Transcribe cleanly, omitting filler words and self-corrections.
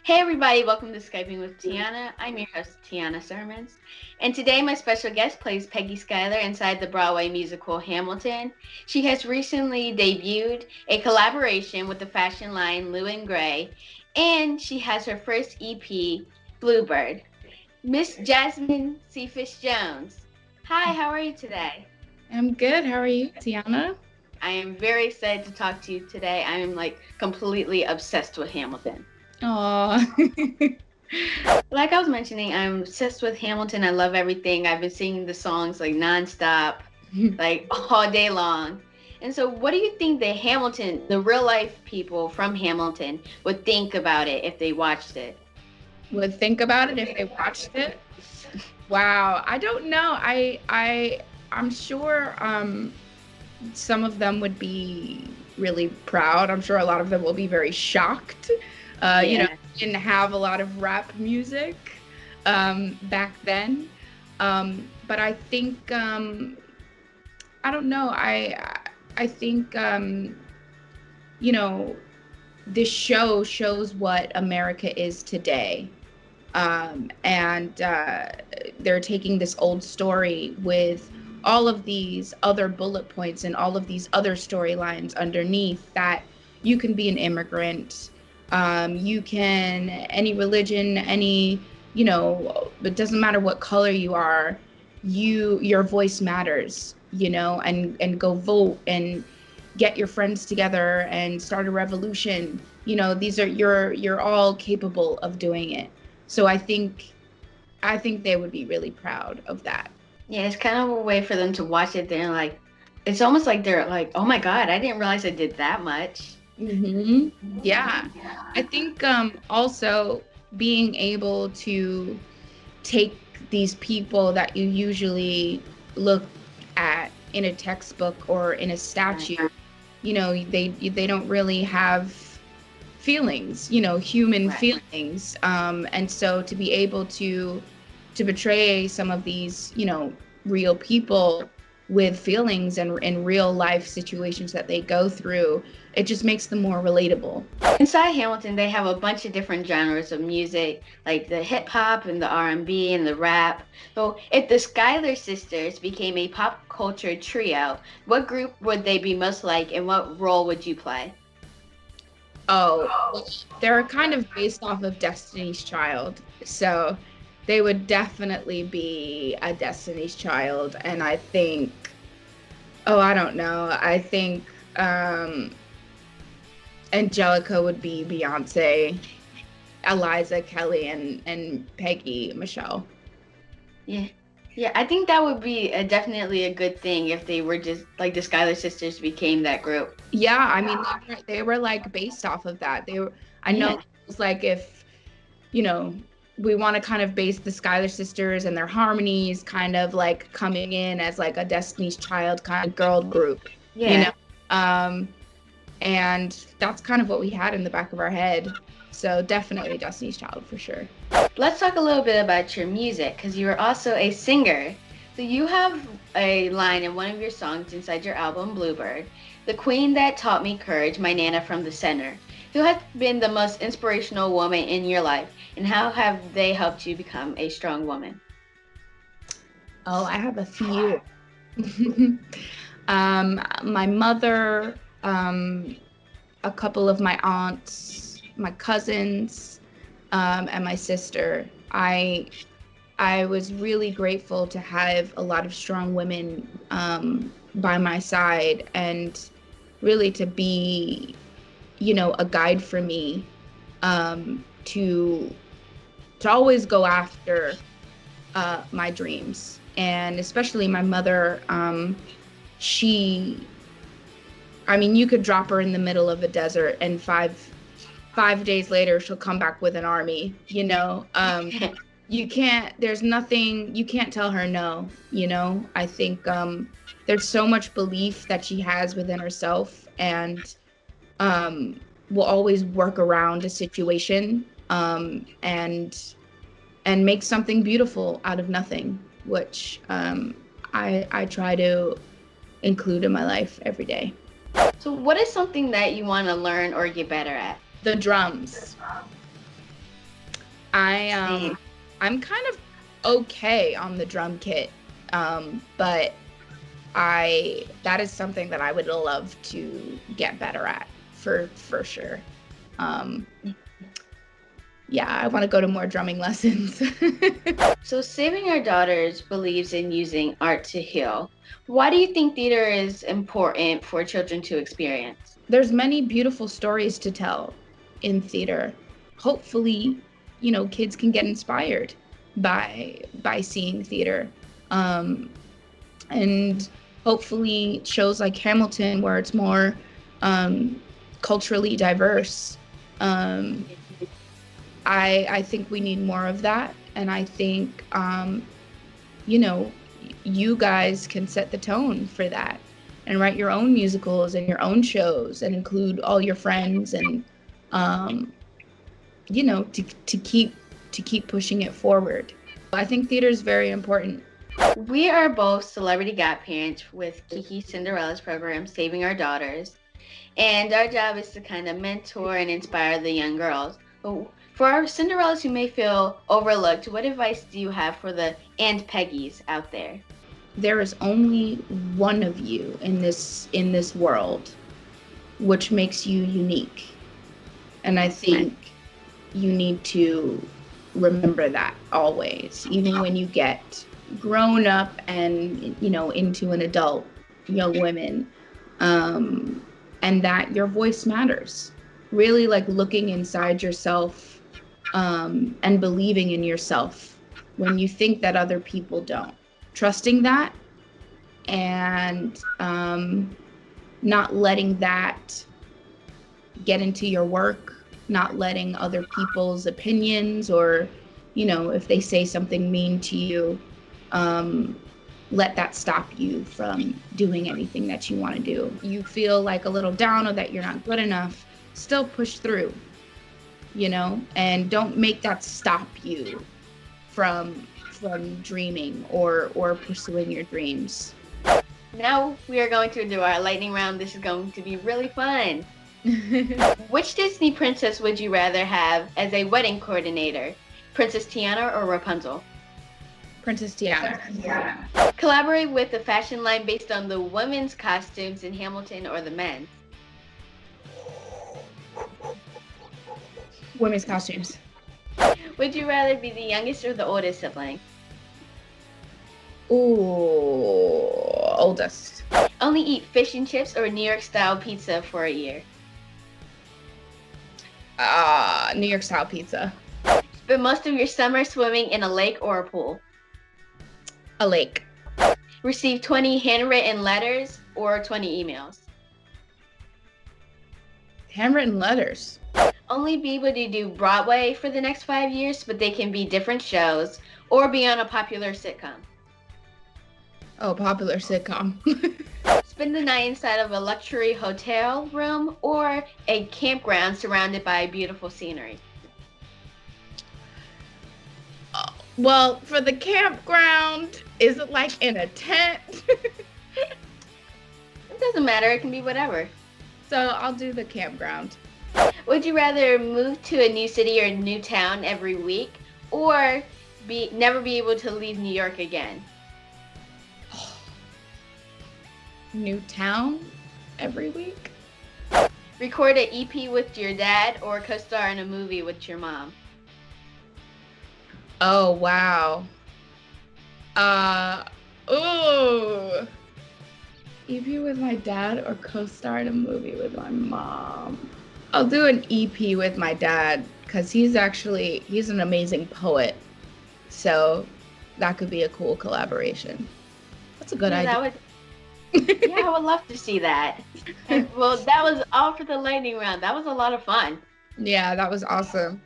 Hey everybody, welcome to Skyping with Tiana. I'm your host, Tiana Sirmans. And today my special guest plays Peggy Schuyler inside the Broadway musical Hamilton. She has recently debuted a collaboration with the fashion line Lou and Grey, and she has her first EP, Bluebird. Miss Jasmine Cephas Jones. Hi, how are you today? I'm good. How are you, Tiana? I am very excited to talk to you today. I am like completely obsessed with Hamilton. Aw. Like I was mentioning, I'm obsessed with Hamilton. I love everything. I've been singing the songs like nonstop, like all day long. And so, what do you think the real life people from Hamilton, would think about it if they watched it? Would think about it if they watched it. Wow. I don't know. I'm sure some of them would be really proud. I'm sure a lot of them will be very shocked. Yeah. Didn't have a lot of rap music back then. But I think I don't know. I think you know, this show shows what America is today. And they're taking this old story with all of these other bullet points and all of these other storylines underneath that you can be an immigrant, you can, any religion, it doesn't matter what color you are, your voice matters, and go vote and get your friends together and start a revolution. These are you're all capable of doing it. So I think they would be really proud of that. Yeah, it's kind of a way for them to watch it. They're like, it's almost like they're like, oh my God, I didn't realize I did that much. Yeah. I think also being able to take these people that you usually look at in a textbook or in a statue, they don't really have feelings, human Right. feelings. And so to be able to portray some of these, real people with feelings and in real life situations that they go through, it just makes them more relatable. Inside Hamilton, they have a bunch of different genres of music, like the hip hop and the R&B and the rap. So, if the Schuyler sisters became a pop culture trio, what group would they be most like, and what role would you play? Oh, they're kind of based off of Destiny's Child. So they would definitely be a Destiny's Child. And I think, oh, I don't know. I think Angelica would be Beyonce, Eliza Kelly, and Peggy Michelle. Yeah. Yeah, I think that would be definitely a good thing if they were just like the Schuyler sisters became that group. Yeah, I mean, they were like based off of that. I know Yeah. it was like if, you know, we want to kind of base the Schuyler sisters and their harmonies kind of like coming in as like a Destiny's Child kind of girl group, you know? Yeah. Um, and that's kind of what we had in the back of our head. So definitely Destiny's Child for sure. Let's talk a little bit about your music because you are also a singer. So you have a line in one of your songs inside your album Bluebird, "The queen that taught me courage, my Nana from the center." Who has been the most inspirational woman in your life, and how have they helped you become a strong woman? Oh, I have a few. My mother, a couple of my aunts, my cousins, and my sister. I was really grateful to have a lot of strong women by my side and really to be, a guide for me, to always go after my dreams. And especially my mother, she, I mean, you could drop her in the middle of a desert and five days later she'll come back with an army. You can't, there's nothing, you can't tell her no. I think there's so much belief that she has within herself, and will always work around a situation, and make something beautiful out of nothing, which I try to include in my life every day. So, what is something that you want to learn or get better at? The drums. Same. I'm kind of okay on the drum kit, but that is something that I would love to get better at for sure. Yeah, I want to go to more drumming lessons. So Saving Our Daughters believes in using art to heal. Why do you think theater is important for children to experience? There's many beautiful stories to tell in theater. Hopefully, kids can get inspired by seeing theater. And hopefully shows like Hamilton, where it's more culturally diverse. I think we need more of that. And I think, you guys can set the tone for that and write your own musicals and your own shows and include all your friends and, to keep pushing it forward. I think theater is very important. We are both celebrity godparents with Keke Cinderella's program, Saving Our Daughters. And our job is to kind of mentor and inspire the young girls. For our Cinderellas who may feel overlooked, what advice do you have for the and Peggies out there? There is only one of you in this world, which makes you unique. And I think you need to remember that always, even when you get grown up and, into an adult, young women, and that your voice matters. Really like looking inside yourself, and believing in yourself when you think that other people don't. Trusting that and not letting that get into your work, not letting other people's opinions or, if they say something mean to you, let that stop you from doing anything that you want to do. You feel like a little down or that you're not good enough, still push through, and don't make that stop you from dreaming or pursuing your dreams. Now we are going to do our lightning round. This is going to be really fun. Which Disney princess would you rather have as a wedding coordinator? Princess Tiana or Rapunzel? Princess Tiana. Yeah. Collaborate with a fashion line based on the women's costumes in Hamilton or the men's? Women's costumes. Would you rather be the youngest or the oldest sibling? Ooh, oldest. Only eat fish and chips or New York style pizza for a year? New York style pizza. Spend most of your summer swimming in a lake or a pool? A lake. Receive 20 handwritten letters or 20 emails? Handwritten letters. Only be able to do Broadway for the next 5 years, but they can be different shows, or be on a popular sitcom? Oh, popular sitcom. Spend the night inside of a luxury hotel room or a campground surrounded by beautiful scenery? Well, for the campground, is it like in a tent? It doesn't matter. It can be whatever. So I'll do the campground. Would you rather move to a new city or a new town every week, or never be able to leave New York again? New town every week? Record an EP with your dad or co-star in a movie with your mom? Oh, wow. Ooh. EP with my dad or co-star in a movie with my mom? I'll do an EP with my dad because he's an amazing poet. So that could be a cool collaboration. That's a good idea. I would love to see that. Well, that was all for the lightning round. That was a lot of fun. Yeah, that was awesome.